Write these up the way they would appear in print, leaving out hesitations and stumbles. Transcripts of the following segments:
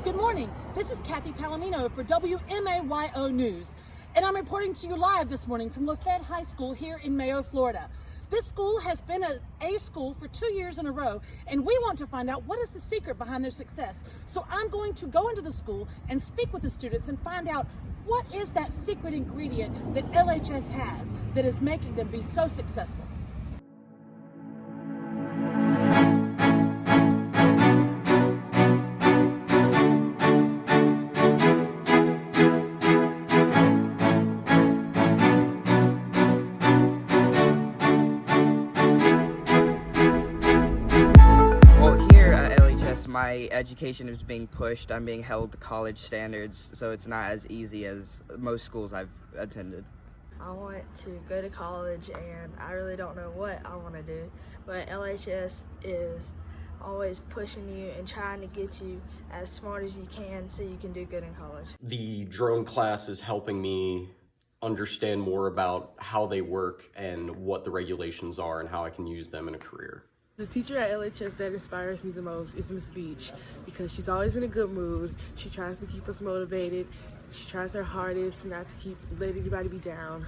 Good morning. This is Kathy Palomino for WMAYO News, and I'm reporting to you live this morning from Lafayette High School here in Mayo, Florida. This school has been an A school for 2 years in a row, and we want to find out what is the secret behind their success. So I'm going to go into the school and speak with the students and find out what is that secret ingredient that LHS has that is making them be so successful. My education is being pushed. I'm being held to college standards, so it's not as easy as most schools I've attended. I want to go to college and I really don't know what I want to do, but LHS is always pushing you and trying to get you as smart as you can so you can do good in college. The drone class is helping me understand more about how they work and what the regulations are and how I can use them in a career. The teacher at LHS that inspires me the most is Miss Beach, because she's always in a good mood. She tries to keep us motivated. She tries her hardest not to let anybody be down.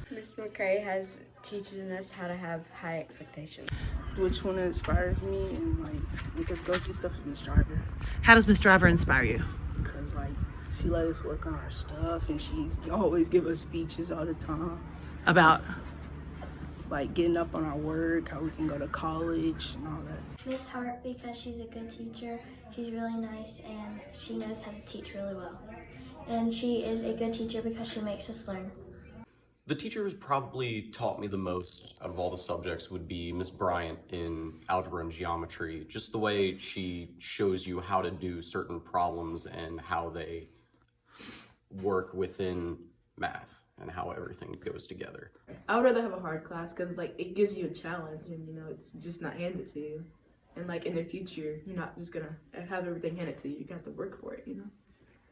Miss McCray teaches us how to have high expectations. Which one inspires me and because go through stuff with Miss Driver. How does Miss Driver inspire you? Because she let us work on our stuff and she always give us speeches all the time. About? Getting up on our work, how we can go to college and all that. Miss Hart, because she's a good teacher. She's really nice and she knows how to teach really well. And she is a good teacher because she makes us learn. The teacher who's probably taught me the most out of all the subjects would be Miss Bryant in algebra and geometry. Just the way she shows you how to do certain problems and how they work within math and how everything goes together. I would rather have a hard class because it gives you a challenge and it's just not handed to you. And in the future, you're not just gonna have everything handed to you. You have to work for it,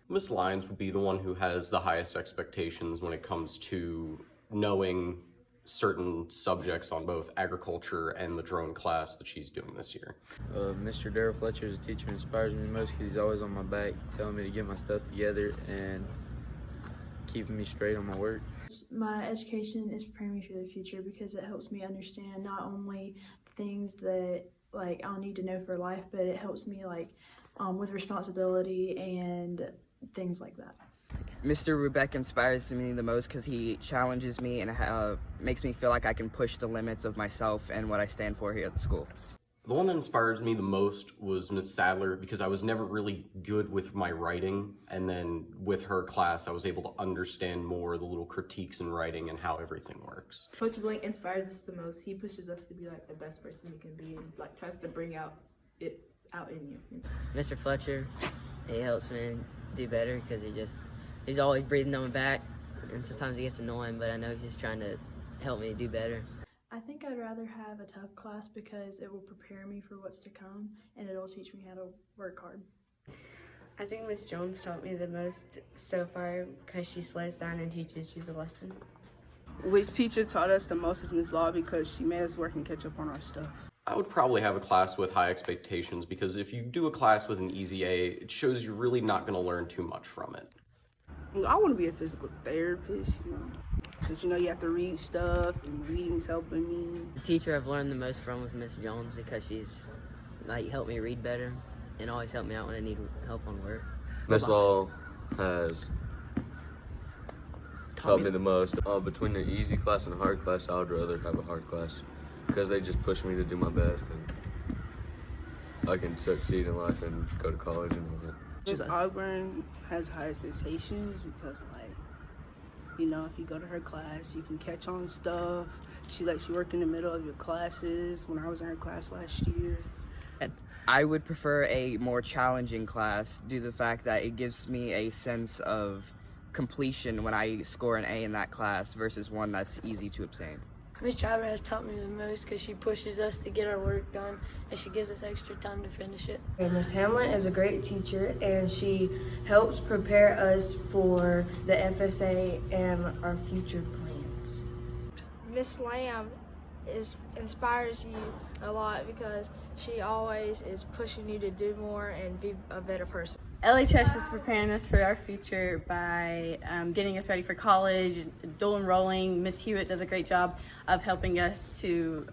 Miss Lyons would be the one who has the highest expectations when it comes to knowing certain subjects on both agriculture and the drone class that she's doing this year. Mr. Darrell Fletcher as a teacher inspires me most because he's always on my back telling me to get my stuff together and keeping me straight on my work. My education is preparing me for the future because it helps me understand not only things that I'll need to know for life, but it helps me with responsibility and things like that. Mr. Rubeck inspires me the most because he challenges me and makes me feel like I can push the limits of myself and what I stand for here at the school. The one that inspired me the most was Miss Sadler because I was never really good with my writing, and then with her class I was able to understand more the little critiques in writing and how everything works. Coach Blank inspires us the most. He pushes us to be the best person we can be and tries to bring it out in you. Mr. Fletcher, he helps me do better because he's always breathing on my back, and sometimes he gets annoying, but I know he's just trying to help me do better. I think I'd rather have a tough class because it will prepare me for what's to come and it'll teach me how to work hard. I think Miss Jones taught me the most so far because she slows down and teaches you the lesson. Which teacher taught us the most is Miss Law because she made us work and catch up on our stuff. I would probably have a class with high expectations because if you do a class with an easy A, it shows you're really not going to learn too much from it. I want to be a physical therapist, because you have to read stuff and reading's helping me. The teacher I've learned the most from was Miss Jones because she's helped me read better and always helped me out when I need help on work. Miss Law has taught me the most. Between the easy class and hard class, I would rather have a hard class because they just push me to do my best and I can succeed in life and go to college and all that. Miss Ogburn has high expectations because, if you go to her class, you can catch on stuff. She lets you work in the middle of your classes. When I was in her class last year. I would prefer a more challenging class due to the fact that it gives me a sense of completion when I score an A in that class versus one that's easy to obtain. Miss Driver has taught me the most because she pushes us to get our work done and she gives us extra time to finish it. Miss Hamlin is a great teacher and she helps prepare us for the FSA and our future plans. Miss Lamb inspires you a lot because she always is pushing you to do more and be a better person. LHS is preparing us for our future by getting us ready for college, dual enrolling. Miss Hewitt does a great job of helping us to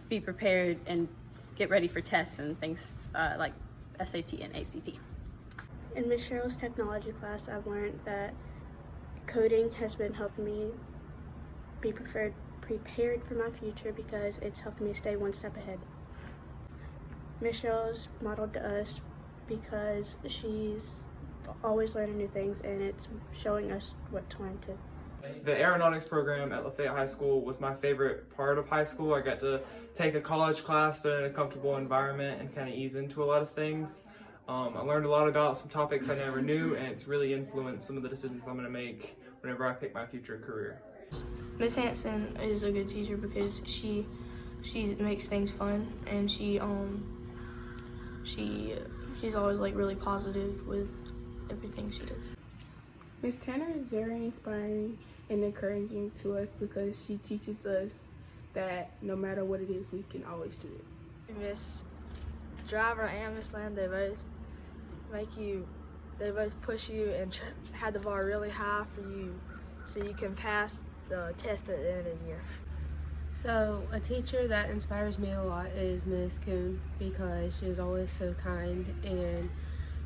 be prepared and get ready for tests and things like SAT and ACT. In Miss Cheryl's technology class, I've learned that coding has been helping me be prepared for my future because it's helped me stay one step ahead. Miss Cheryl's modeled to us because she's always learning new things and it's showing us what to learn too. The aeronautics program at Lafayette High School was my favorite part of high school. I got to take a college class but in a comfortable environment and kind of ease into a lot of things. I learned a lot about some topics I never knew, and it's really influenced some of the decisions I'm going to make whenever I pick my future career. Miss Hanson is a good teacher because she makes things fun, and she's always like really positive with everything she does. Miss Tanner is very inspiring and encouraging to us because she teaches us that no matter what it is, we can always do it. Miss Driver and Miss Land, they both push you and have the bar really high for you so you can pass the test at the end of the year. So a teacher that inspires me a lot is Miss Kuhn because she is always so kind and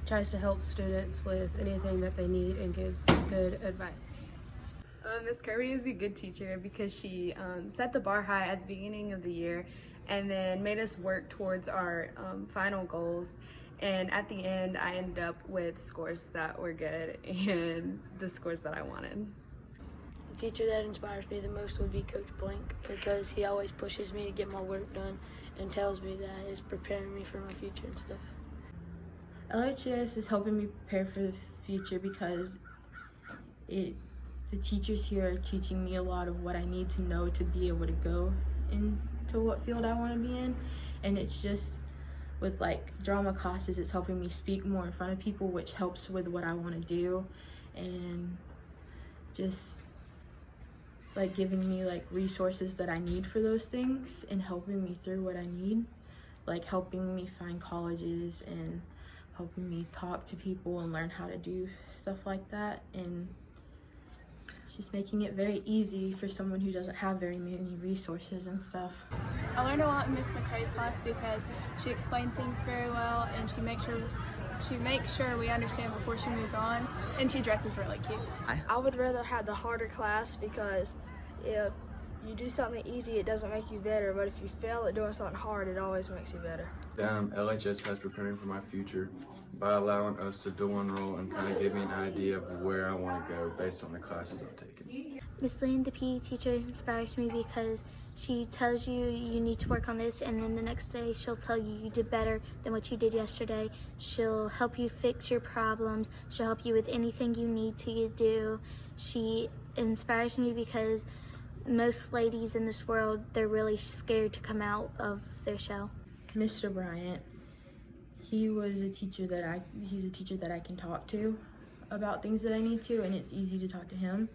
tries to help students with anything that they need and gives good advice. Miss Kirby is a good teacher because she set the bar high at the beginning of the year and then made us work towards our final goals. And at the end, I ended up with scores that were good and the scores that I wanted. The teacher that inspires me the most would be Coach Blank because he always pushes me to get my work done and tells me that he's preparing me for my future and stuff. LHS is helping me prepare for the future because the teachers here are teaching me a lot of what I need to know to be able to go into what field I want to be in. And it's just with like drama classes, it's helping me speak more in front of people, which helps with what I want to do, and just like giving me like resources that I need for those things and helping me through what I need, like helping me find colleges and helping me talk to people and learn how to do stuff like that. And it's just making it very easy for someone who doesn't have very many resources and stuff. I learned a lot in Miss McCrae's class because she explained things very well and she makes sure we understand before she moves on, and she dresses really cute. I would rather have the harder class because if you do something easy, it doesn't make you better, but if you fail at doing something hard, it always makes you better. LHS has preparing for my future by allowing us to dual enroll and kind of give me an idea of where I want to go based on the classes I've taken. Miss Lane, the PE teacher, inspires me because she tells you you need to work on this, and then the next day she'll tell you you did better than what you did yesterday. She'll help you fix your problems. She'll help you with anything you need to do. She inspires me because most ladies in this world, they're really scared to come out of their shell. Mr. Bryant, he's a teacher that I can talk to about things that I need to, and it's easy to talk to him.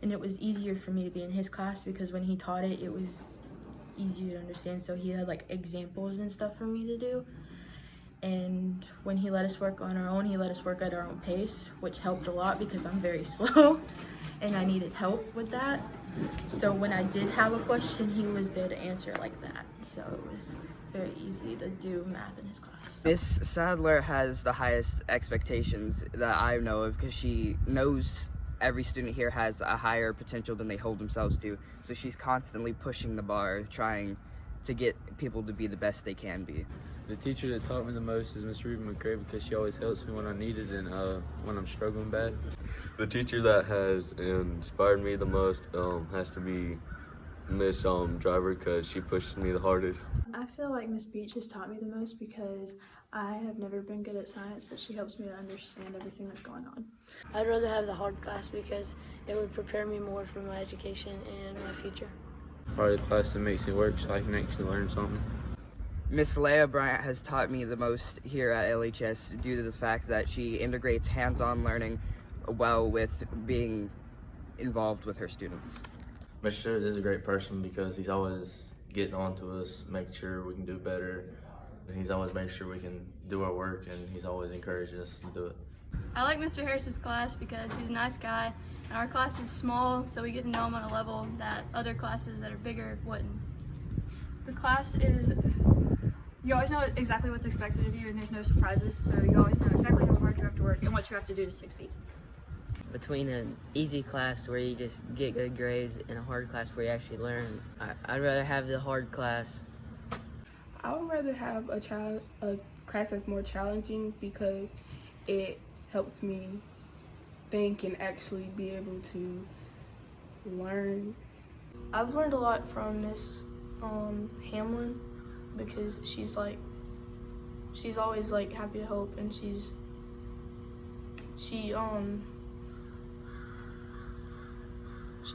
And it was easier for me to be in his class because when he taught it, it was easier to understand. So he had like examples and stuff for me to do. And when he let us work on our own, he let us work at our own pace, which helped a lot because I'm very slow and I needed help with that. So when I did have a question, he was there to answer like that. So it was very easy to do math in his class. Miss Sadler has the highest expectations that I know of because she knows every student here has a higher potential than they hold themselves to. So she's constantly pushing the bar, trying to get people to be the best they can be. The teacher that taught me the most is Miss Ruby McCrae because she always helps me when I need it and when I'm struggling bad. The teacher that has inspired me the most has to be Miss Driver because she pushes me the hardest. I feel like Miss Beach has taught me the most because I have never been good at science, but she helps me to understand everything that's going on. I'd rather have the hard class because it would prepare me more for my education and my future. Probably the class that makes me work so I can actually learn something. Miss Leah Bryant has taught me the most here at LHS due to the fact that she integrates hands-on learning well with being involved with her students. Mr. is a great person because he's always getting on to us, making sure we can do better. And he's always making sure we can do our work, and he's always encouraging us to do it. I like Mr. Harris's class because he's a nice guy, and our class is small, so we get to know him on a level that other classes that are bigger wouldn't. The class is, you always know exactly what's expected of you, and there's no surprises, so you always know exactly how hard you have to work and what you have to do to succeed. Between an easy class where you just get good grades and a hard class where you actually learn, I'd rather have the hard class. I would rather have a class that's more challenging because it helps me think and actually be able to learn. I've learned a lot from Miss Hamlin because she's always like happy to help, and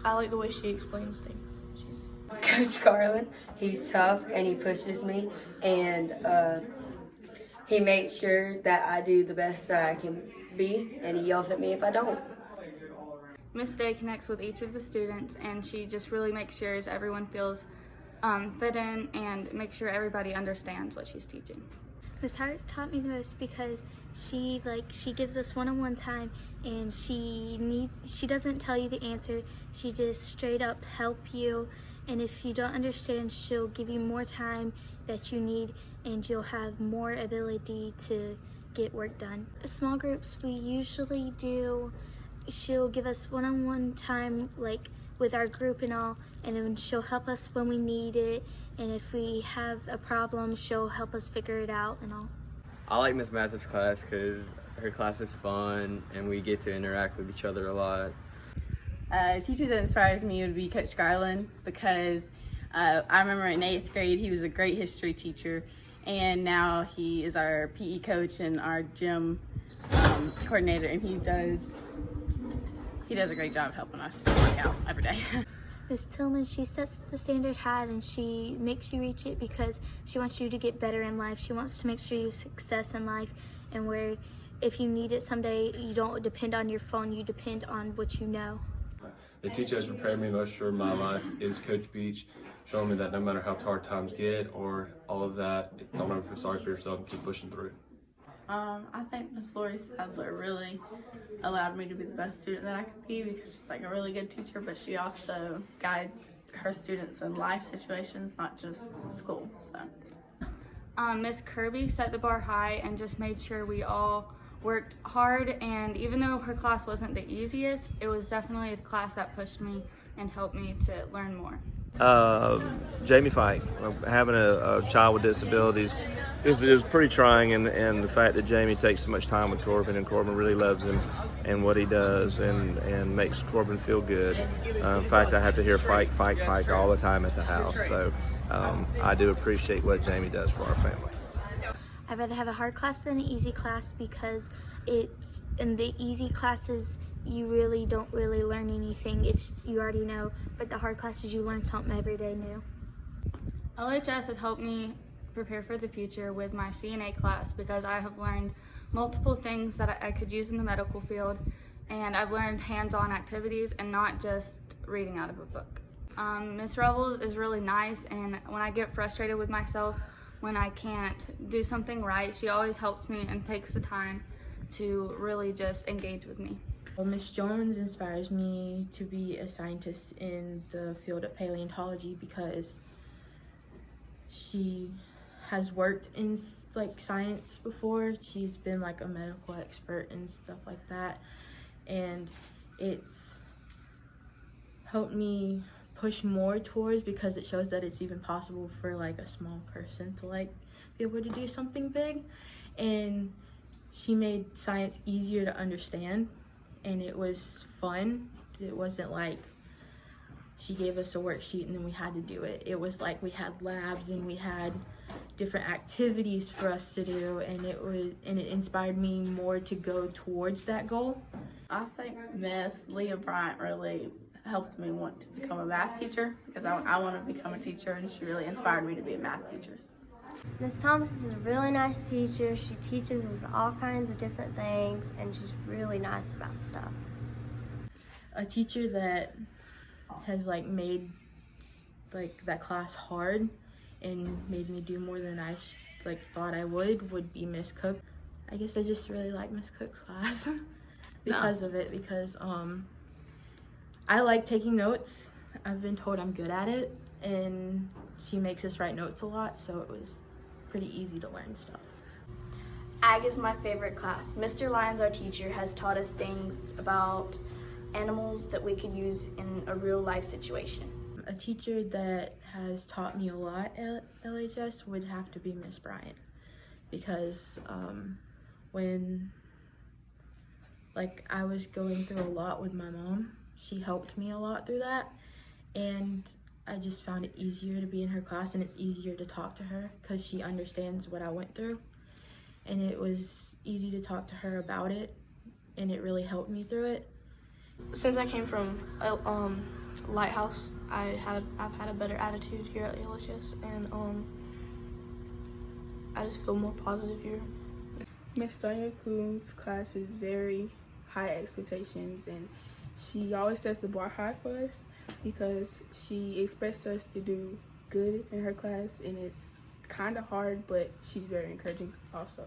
I like the way she explains things. Coach Garland, he's tough and he pushes me, and he makes sure that I do the best that I can be, and he yells at me if I don't. Miss Day connects with each of the students, and she just really makes sure everyone feels fit in and makes sure everybody understands what she's teaching. Miss Hart taught me the most because she gives us one-on-one time, and she doesn't tell you the answer. She just straight up help you, and if you don't understand, she'll give you more time that you need, and you'll have more ability to get work done. Small groups, we usually do, she'll give us one-on-one time like with our group and all, and then she'll help us when we need it, and if we have a problem, she'll help us figure it out and all. I like Miss Mathis' class because her class is fun and we get to interact with each other a lot. A teacher that inspires me would be Coach Garland because I remember in 8th grade he was a great history teacher, and now he is our PE coach and our gym coordinator, and he does a great job helping us work out every day. Ms. Tillman, she sets the standard high and she makes you reach it because she wants you to get better in life. She wants to make sure you have success in life, and where if you need it someday, you don't depend on your phone, you depend on what you know. The teacher that's prepared me most for my life is Coach Beach, showing me that no matter how hard times get or all of that, don't ever feel sorry for yourself and keep pushing through. I think Miss Lori Sadler really allowed me to be the best student that I could be because she's like a really good teacher, but she also guides her students in life situations, not just school. So, Miss Kirby set the bar high and just made sure we all worked hard, and even though her class wasn't the easiest, it was definitely a class that pushed me and helped me to learn more. Jamie Fike, having a child with disabilities is pretty trying, and the fact that Jamie takes so much time with Corbin, and Corbin really loves him and what he does, and makes Corbin feel good. In fact, I have to hear Fike, Fike, Fike all the time at the house, so I do appreciate what Jamie does for our family. I'd rather have a hard class than an easy class because in the easy classes, you really don't learn anything if you already know, but the hard classes, you learn something every day new. LHS has helped me prepare for the future with my CNA class because I have learned multiple things that I could use in the medical field, and I've learned hands-on activities and not just reading out of a book. Miss Revels is really nice, and when I get frustrated with myself, when I can't do something right, she always helps me and takes the time to really just engage with me. Well, Miss Jones inspires me to be a scientist in the field of paleontology because she has worked in like science before. She's been like a medical expert and stuff like that, and it's helped me push more towards, because it shows that it's even possible for like a small person to like be able to do something big. And she made science easier to understand, and it was fun. It wasn't like she gave us a worksheet and then we had to do it. It was like we had labs and we had different activities for us to do, and it inspired me more to go towards that goal. I think Miss Leah Bryant really helped me want to become a math teacher because I want to become a teacher, and she really inspired me to be a math teacher. Miss Thomas is a really nice teacher. She teaches us all kinds of different things, and she's really nice about stuff. A teacher that has like made that class hard and made me do more than I thought I would be Miss Cook. I guess I just really like Miss Cook's class because of it, because I like taking notes. I've been told I'm good at it, and she makes us write notes a lot, so it was pretty easy to learn stuff. Ag is my favorite class. Mr. Lyons, our teacher, has taught us things about animals that we could use in a real life situation. A teacher that has taught me a lot at LHS would have to be Miss Bryant, because when I was going through a lot with my mom, she helped me a lot through that, and I just found it easier to be in her class, and it's easier to talk to her because she understands what I went through, and it was easy to talk to her about it, and it really helped me through it. Since I came from Lighthouse, I've had a better attitude here at LHS, and I just feel more positive here. Miss Sonia Coombs' class is very high expectations, and she always sets the bar high for us because she expects us to do good in her class, and it's kind of hard, but she's very encouraging also.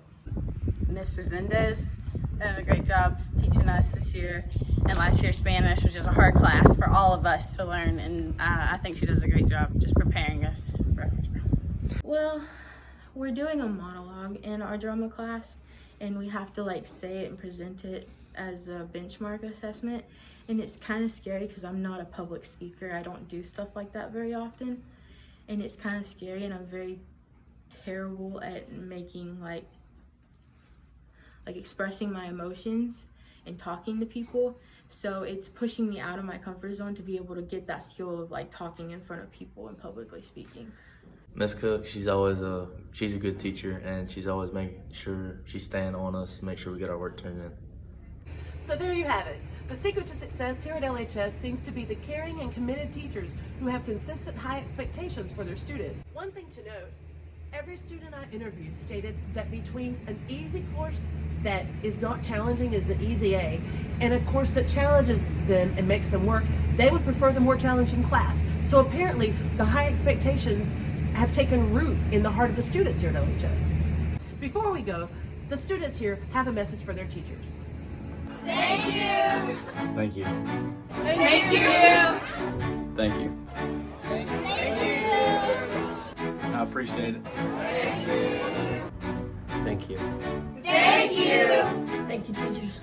Ms. Resendez did a great job teaching us this year, and last year Spanish was just a hard class for all of us to learn, and I think she does a great job just preparing us for our future. Well, we're doing a monologue in our drama class, and we have to say it and present it as a benchmark assessment, and it's kind of scary because I'm not a public speaker. I don't do stuff like that very often, and it's kind of scary, and I'm very terrible at making expressing my emotions and talking to people, so it's pushing me out of my comfort zone to be able to get that skill of talking in front of people and publicly speaking. Miss Cook, she's a good teacher, and she's always making sure she's staying on us to make sure we get our work turned in. So there you have it. The secret to success here at LHS seems to be the caring and committed teachers who have consistent high expectations for their students. One thing to note, every student I interviewed stated that between an easy course that is not challenging as the Easy A and a course that challenges them and makes them work, they would prefer the more challenging class. So apparently the high expectations have taken root in the heart of the students here at LHS. Before we go, the students here have a message for their teachers. Thank you. Thank you. Thank you. Thank you. Thank you. I appreciate it. Thank you. Thank you. Thank you. Thank you, teachers.